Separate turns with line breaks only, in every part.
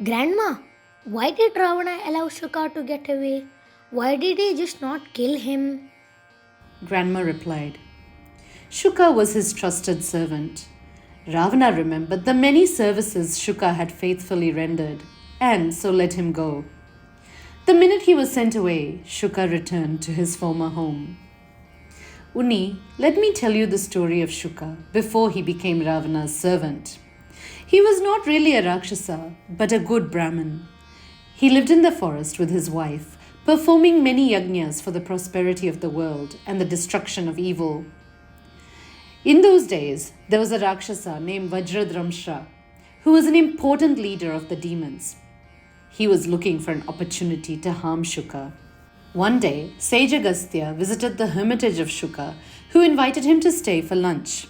Grandma, why did Ravana allow Suka to get away? Why did he just not kill him?
Grandma replied. Shuka was his trusted servant. Ravana remembered the many services Shuka had faithfully rendered, and so let him go. The minute he was sent away, Shuka returned to his former home. Unni, let me tell you the story of Shuka before he became Ravana's servant. He was not really a rakshasa, but a good Brahmin. He lived in the forest with his wife, performing many yajnas for the prosperity of the world and the destruction of evil. In those days, there was a rakshasa named Vajradramshra, who was an important leader of the demons. He was looking for an opportunity to harm Shuka. One day, Sage Agastya visited the hermitage of Shuka, who invited him to stay for lunch.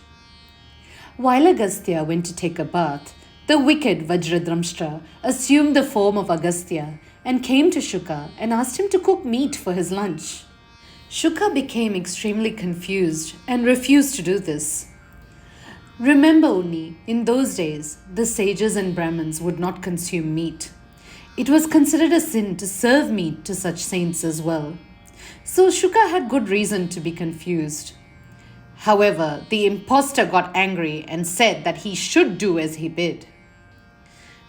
While Agastya went to take a bath, the wicked Vajradramshra assumed the form of Agastya and came to Shuka and asked him to cook meat for his lunch. Shuka became extremely confused and refused to do this. Remember, Unni, in those days, the sages and Brahmins would not consume meat. It was considered a sin to serve meat to such saints as well. So Shuka had good reason to be confused. However, the impostor got angry and said that he should do as he bid.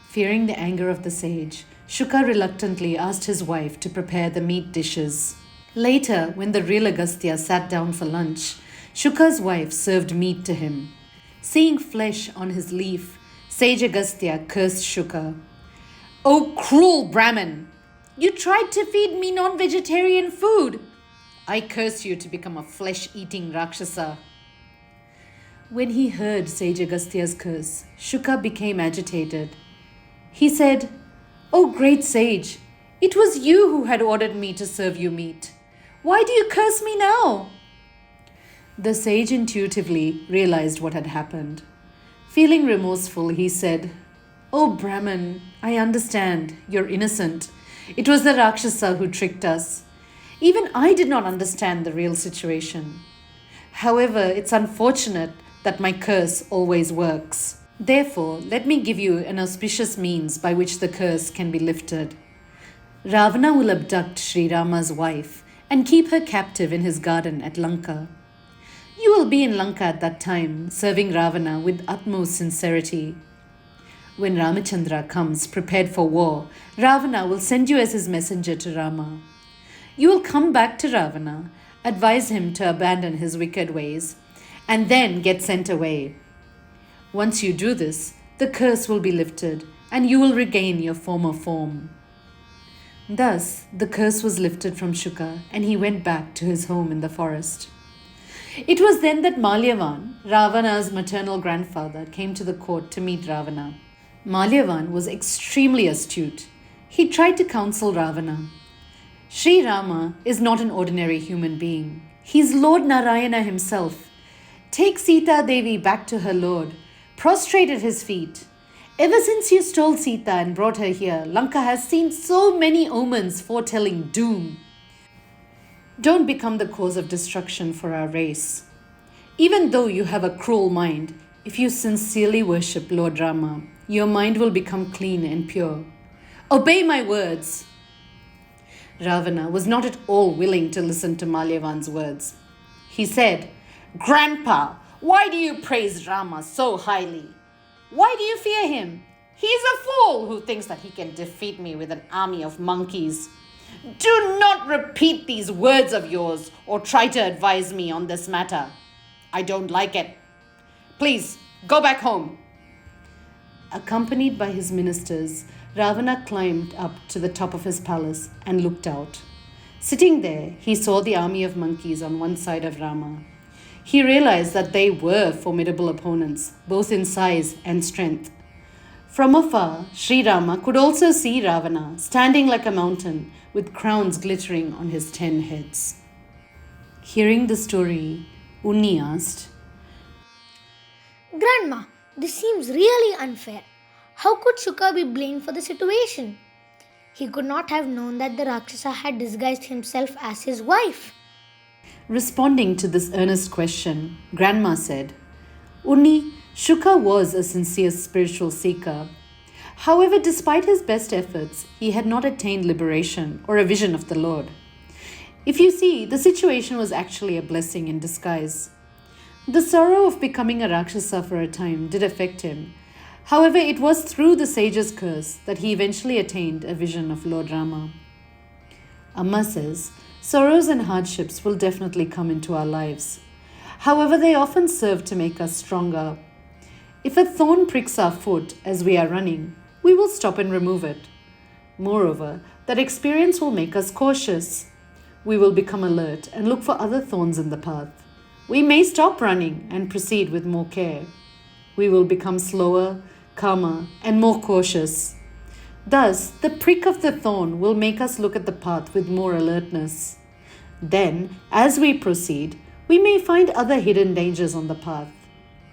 Fearing the anger of the sage, Shuka reluctantly asked his wife to prepare the meat dishes. Later, when the real Agastya sat down for lunch, Shuka's wife served meat to him. Seeing flesh on his leaf, Sage Agastya cursed Shuka. "O cruel Brahmin! You tried to feed me non-vegetarian food! I curse you to become a flesh-eating rakshasa." When he heard Sage Agastya's curse, Shuka became agitated. He said, "O great sage, it was you who had ordered me to serve you meat. Why do you curse me now?" The sage intuitively realized what had happened. Feeling remorseful, he said, "O Brahman, I understand. You're innocent. It was the Rakshasa who tricked us. Even I did not understand the real situation. However, it's unfortunate that my curse always works. Therefore, let me give you an auspicious means by which the curse can be lifted. Ravana will abduct Sri Rama's wife and keep her captive in his garden at Lanka. You will be in Lanka at that time, serving Ravana with utmost sincerity. When Ramachandra comes prepared for war, Ravana will send you as his messenger to Rama. You will come back to Ravana, advise him to abandon his wicked ways, and then get sent away. Once you do this, the curse will be lifted, and you will regain your former form." Thus, the curse was lifted from Shuka, and he went back to his home in the forest. It was then that Malyavan, Ravana's maternal grandfather, came to the court to meet Ravana. Malyavan was extremely astute. He tried to counsel Ravana. Sri Rama is not an ordinary human being. He is Lord Narayana himself. Take Sita Devi back to her Lord. Prostrate at his feet. Ever since you stole Sita and brought her here, Lanka has seen so many omens foretelling doom. Don't become the cause of destruction for our race. Even though you have a cruel mind, if you sincerely worship Lord Rama, your mind will become clean and pure. Obey my words." Ravana was not at all willing to listen to Malyavan's words. He said, "Grandpa, why do you praise Rama so highly? Why do you fear him? He is a fool who thinks that he can defeat me with an army of monkeys. Do not repeat these words of yours or try to advise me on this matter. I don't like it. Please, go back home." Accompanied by his ministers, Ravana climbed up to the top of his palace and looked out. Sitting there, he saw the army of monkeys on one side of Rama. He realized that they were formidable opponents, both in size and strength. From afar, Sri Rama could also see Ravana standing like a mountain with crowns glittering on his 10 heads. Hearing the story, Unni asked,
Grandma, this seems really unfair. How could Shuka be blamed for the situation? He could not have known that the Rakshasa had disguised himself as his wife.
Responding to this earnest question, Grandma said, Unni, Shuka was a sincere spiritual seeker. However, despite his best efforts, he had not attained liberation or a vision of the Lord. If you see, the situation was actually a blessing in disguise. The sorrow of becoming a rakshasa for a time did affect him. However, it was through the sage's curse that he eventually attained a vision of Lord Rama. Amma says, sorrows and hardships will definitely come into our lives. However, they often serve to make us stronger. If a thorn pricks our foot as we are running, we will stop and remove it. Moreover, that experience will make us cautious. We will become alert and look for other thorns in the path. We may stop running and proceed with more care. We will become slower, calmer, and more cautious. Thus, the prick of the thorn will make us look at the path with more alertness. Then, as we proceed, we may find other hidden dangers on the path,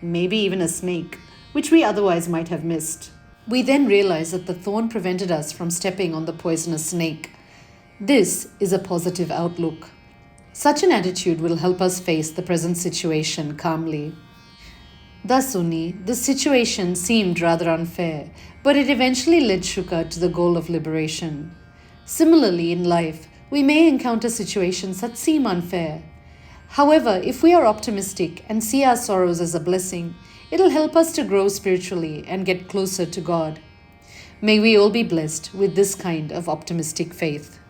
maybe even a snake, which we otherwise might have missed. We then realize that the thorn prevented us from stepping on the poisonous snake. This is a positive outlook. Such an attitude will help us face the present situation calmly. Thus, Unni, the situation seemed rather unfair, but it eventually led Shuka to the goal of liberation. Similarly, in life, we may encounter situations that seem unfair. However, if we are optimistic and see our sorrows as a blessing, it'll help us to grow spiritually and get closer to God. May we all be blessed with this kind of optimistic faith.